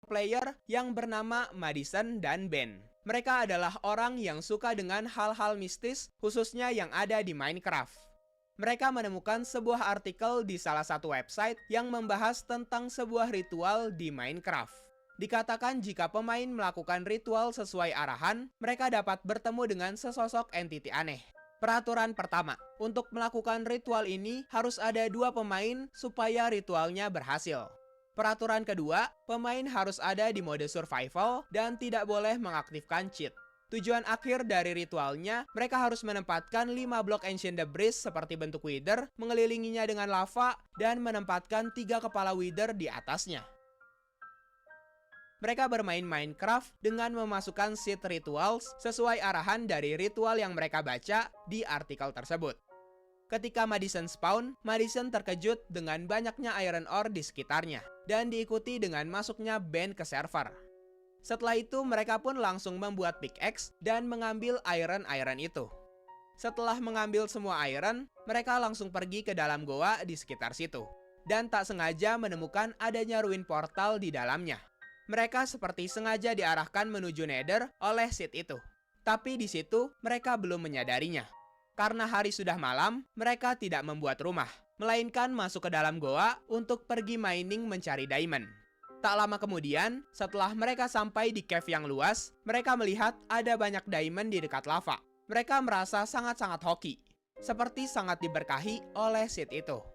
player yang bernama Madison dan Ben. Mereka adalah orang yang suka dengan hal-hal mistis, khususnya yang ada di Minecraft. Mereka menemukan sebuah artikel di salah satu website yang membahas tentang sebuah ritual di Minecraft. Dikatakan jika pemain melakukan ritual sesuai arahan, mereka dapat bertemu dengan sesosok entiti aneh. Peraturan pertama, untuk melakukan ritual ini harus ada 2 pemain supaya ritualnya berhasil. Peraturan kedua, pemain harus ada di mode survival dan tidak boleh mengaktifkan cheat. Tujuan akhir dari ritualnya, mereka harus menempatkan 5 blok Ancient Debris seperti bentuk Wither, mengelilinginya dengan lava, dan menempatkan 3 kepala Wither di atasnya. Mereka bermain Minecraft dengan memasukkan seed rituals sesuai arahan dari ritual yang mereka baca di artikel tersebut. Ketika Madison spawn, Madison terkejut dengan banyaknya iron ore di sekitarnya, dan diikuti dengan masuknya Ben ke server. Setelah itu, mereka pun langsung membuat pickaxe dan mengambil iron itu. Setelah mengambil semua iron, mereka langsung pergi ke dalam goa di sekitar situ, dan tak sengaja menemukan adanya ruin portal di dalamnya. Mereka seperti sengaja diarahkan menuju Nether oleh seed itu. Tapi di situ, mereka belum menyadarinya. Karena hari sudah malam, mereka tidak membuat rumah, melainkan masuk ke dalam goa untuk pergi mining mencari diamond. Tak lama kemudian, setelah mereka sampai di cave yang luas, mereka melihat ada banyak diamond di dekat lava. Mereka merasa sangat-sangat hoki, seperti sangat diberkahi oleh seed itu.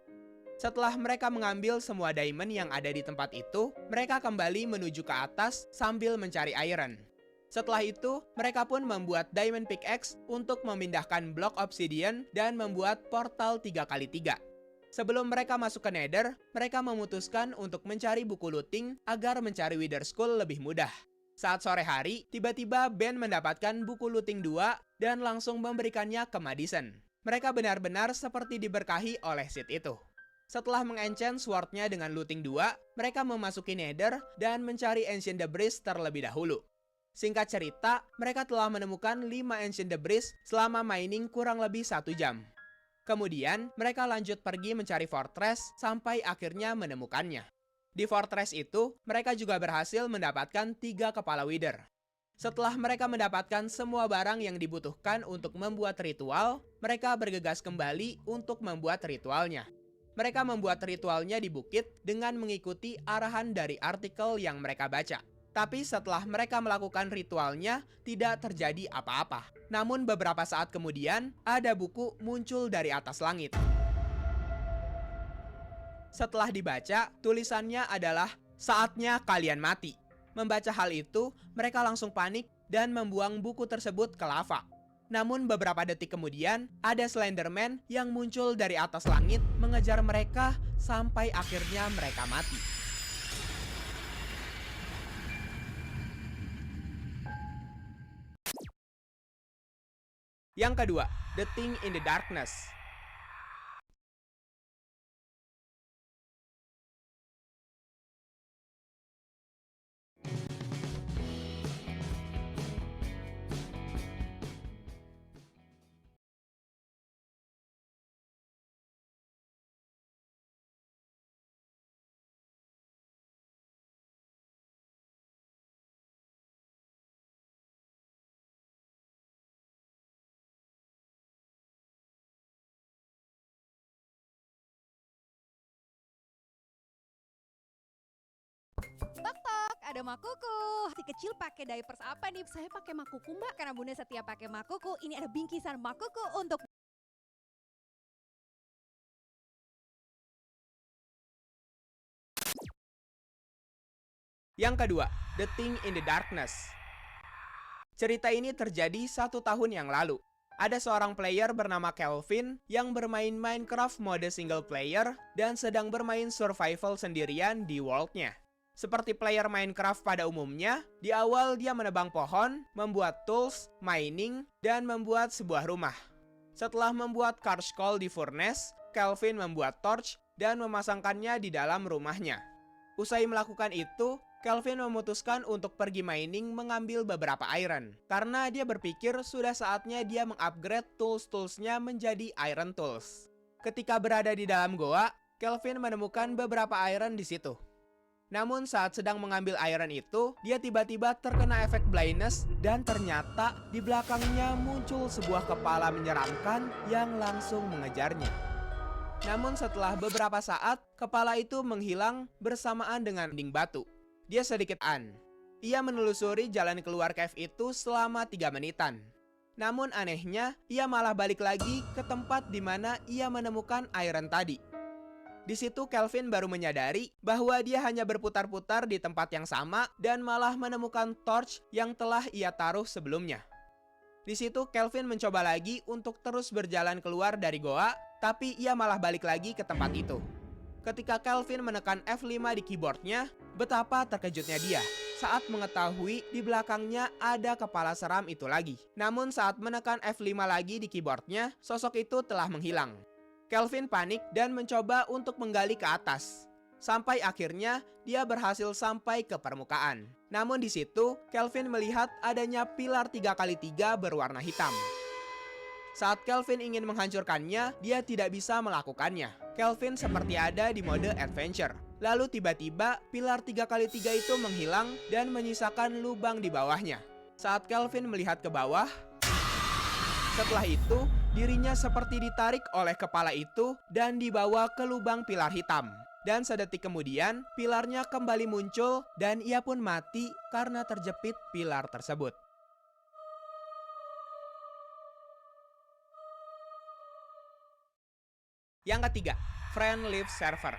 Setelah mereka mengambil semua diamond yang ada di tempat itu, mereka kembali menuju ke atas sambil mencari iron. Setelah itu, mereka pun membuat diamond pickaxe untuk memindahkan blok obsidian dan membuat portal 3x3. Sebelum mereka masuk ke Nether, mereka memutuskan untuk mencari buku looting agar mencari Wither Skull lebih mudah. Saat sore hari, tiba-tiba Ben mendapatkan buku looting 2 dan langsung memberikannya ke Madison. Mereka benar-benar seperti diberkahi oleh seed itu. Setelah mengenchant swordnya dengan looting 2, mereka memasuki Nether dan mencari Ancient Debris terlebih dahulu. Singkat cerita, mereka telah menemukan 5 Ancient Debris selama mining kurang lebih 1 jam. Kemudian, mereka lanjut pergi mencari fortress sampai akhirnya menemukannya. Di fortress itu, mereka juga berhasil mendapatkan 3 kepala Wither. Setelah mereka mendapatkan semua barang yang dibutuhkan untuk membuat ritual, mereka bergegas kembali untuk membuat ritualnya. Mereka membuat ritualnya di bukit dengan mengikuti arahan dari artikel yang mereka baca. Tapi setelah mereka melakukan ritualnya, tidak terjadi apa-apa. Namun beberapa saat kemudian, ada buku muncul dari atas langit. Setelah dibaca, tulisannya adalah, "Saatnya kalian mati." Membaca hal itu, mereka langsung panik dan membuang buku tersebut ke lava. Namun beberapa detik kemudian, ada Slenderman yang muncul dari atas langit mengejar mereka sampai akhirnya mereka mati. Yang kedua, The Thing in the Darkness. Tok tok, ada makuku. Si kecil pakai diapers apa nih? Saya pakai makuku mbak, karena bunda setiap pakai makuku. Ini ada bingkisan makuku untuk Yang kedua, The Thing in the Darkness. Cerita ini terjadi 1 tahun yang lalu. Ada seorang player bernama Kelvin yang bermain Minecraft mode single player dan sedang bermain survival sendirian di world-nya. Seperti player Minecraft pada umumnya, di awal dia menebang pohon, membuat tools, mining, dan membuat sebuah rumah. Setelah membuat charcoal di furnace, Kelvin membuat torch dan memasangkannya di dalam rumahnya. Usai melakukan itu, Kelvin memutuskan untuk pergi mining mengambil beberapa iron, karena dia berpikir sudah saatnya dia mengupgrade tools-toolsnya menjadi iron tools. Ketika berada di dalam goa, Kelvin menemukan beberapa iron di situ. Namun saat sedang mengambil iron itu, dia tiba-tiba terkena efek blindness dan ternyata di belakangnya muncul sebuah kepala menyeramkan yang langsung mengejarnya. Namun setelah beberapa saat, kepala itu menghilang bersamaan dengan dinding batu. Dia sedikit Ia menelusuri jalan keluar cave itu selama 3 menitan. Namun anehnya, ia malah balik lagi ke tempat di mana ia menemukan iron tadi. Di situ Kelvin baru menyadari bahwa dia hanya berputar-putar di tempat yang sama dan malah menemukan torch yang telah ia taruh sebelumnya. Di situ Kelvin mencoba lagi untuk terus berjalan keluar dari goa, tapi ia malah balik lagi ke tempat itu. Ketika Kelvin menekan F5 di keyboardnya, betapa terkejutnya dia saat mengetahui di belakangnya ada kepala seram itu lagi. Namun saat menekan F5 lagi di keyboardnya, sosok itu telah menghilang. Kelvin panik dan mencoba untuk menggali ke atas. Sampai akhirnya dia berhasil sampai ke permukaan. Namun di situ Kelvin melihat adanya pilar 3x3 berwarna hitam. Saat Kelvin ingin menghancurkannya, dia tidak bisa melakukannya. Kelvin seperti ada di mode adventure. Lalu tiba-tiba pilar 3x3 itu menghilang dan menyisakan lubang di bawahnya. Saat Kelvin melihat ke bawah, setelah itu dirinya seperti ditarik oleh kepala itu dan dibawa ke lubang pilar hitam. Dan sedetik kemudian, pilarnya kembali muncul dan ia pun mati karena terjepit pilar tersebut. Yang ketiga, Friend Live Server.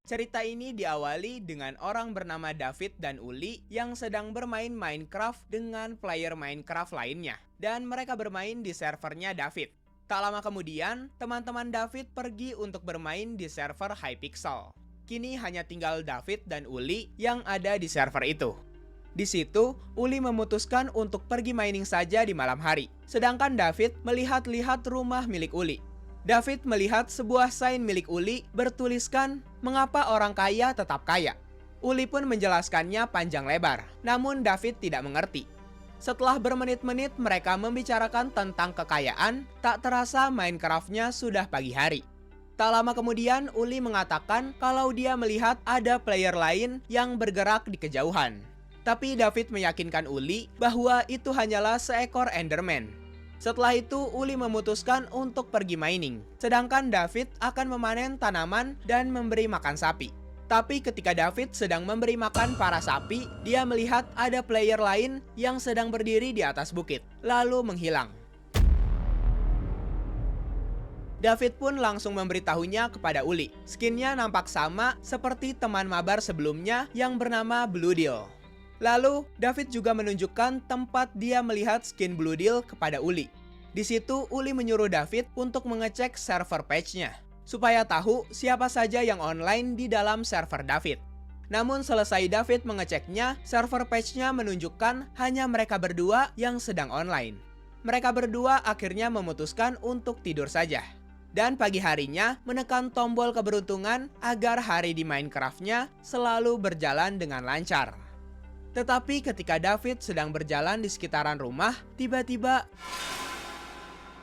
Cerita ini diawali dengan orang bernama David dan Uli yang sedang bermain Minecraft dengan player Minecraft lainnya. Dan mereka bermain di servernya David. Tak lama kemudian, teman-teman David pergi untuk bermain di server Hypixel. Kini hanya tinggal David dan Uli yang ada di server itu. Di situ, Uli memutuskan untuk pergi mining saja di malam hari. Sedangkan David melihat-lihat rumah milik Uli. David melihat sebuah sign milik Uli bertuliskan, "Mengapa orang kaya tetap kaya?" Uli pun menjelaskannya panjang lebar, namun David tidak mengerti. Setelah bermenit-menit mereka membicarakan tentang kekayaan, tak terasa Minecraft-nya sudah pagi hari. Tak lama kemudian Uli mengatakan kalau dia melihat ada player lain yang bergerak di kejauhan. Tapi David meyakinkan Uli bahwa itu hanyalah seekor Enderman. Setelah itu Uli memutuskan untuk pergi mining, sedangkan David akan memanen tanaman dan memberi makan sapi. Tapi ketika David sedang memberi makan para sapi, dia melihat ada player lain yang sedang berdiri di atas bukit, lalu menghilang. David pun langsung memberitahunya kepada Uli. Skinnya nampak sama seperti teman mabar sebelumnya yang bernama Blue Deal. Lalu, David juga menunjukkan tempat dia melihat skin Blue Deal kepada Uli. Di situ, Uli menyuruh David untuk mengecek server page-nya, supaya tahu siapa saja yang online di dalam server David. Namun selesai David mengeceknya, server page-nya menunjukkan hanya mereka berdua yang sedang online. Mereka berdua akhirnya memutuskan untuk tidur saja. Dan pagi harinya menekan tombol keberuntungan agar hari di Minecraft-nya selalu berjalan dengan lancar. Tetapi ketika David sedang berjalan di sekitaran rumah, tiba-tiba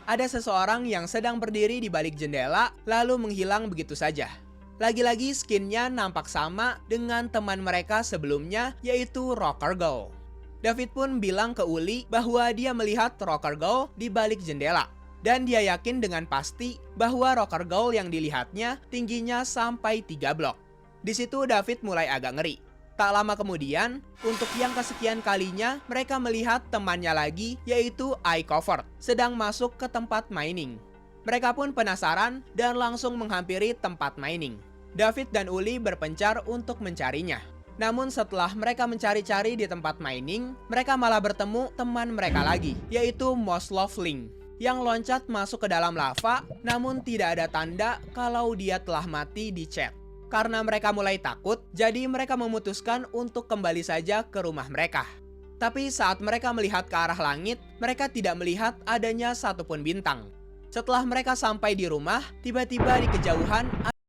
ada seseorang yang sedang berdiri di balik jendela lalu menghilang begitu saja. Lagi-lagi skinnya nampak sama dengan teman mereka sebelumnya, yaitu Rocker Girl. David pun bilang ke Uli bahwa dia melihat Rocker Girl di balik jendela. Dan dia yakin dengan pasti bahwa Rocker Girl yang dilihatnya tingginya sampai 3 blok. Di situ David mulai agak ngeri. Tak lama kemudian, untuk yang kesekian kalinya, mereka melihat temannya lagi, yaitu iCovered, sedang masuk ke tempat mining. Mereka pun penasaran dan langsung menghampiri tempat mining. David dan Uli berpencar untuk mencarinya. Namun setelah mereka mencari-cari di tempat mining, mereka malah bertemu teman mereka lagi, yaitu Moslovling, yang loncat masuk ke dalam lava, namun tidak ada tanda kalau dia telah mati di chat. Karena mereka mulai takut, jadi mereka memutuskan untuk kembali saja ke rumah mereka. Tapi saat mereka melihat ke arah langit, mereka tidak melihat adanya satupun bintang. Setelah mereka sampai di rumah, tiba-tiba di kejauhan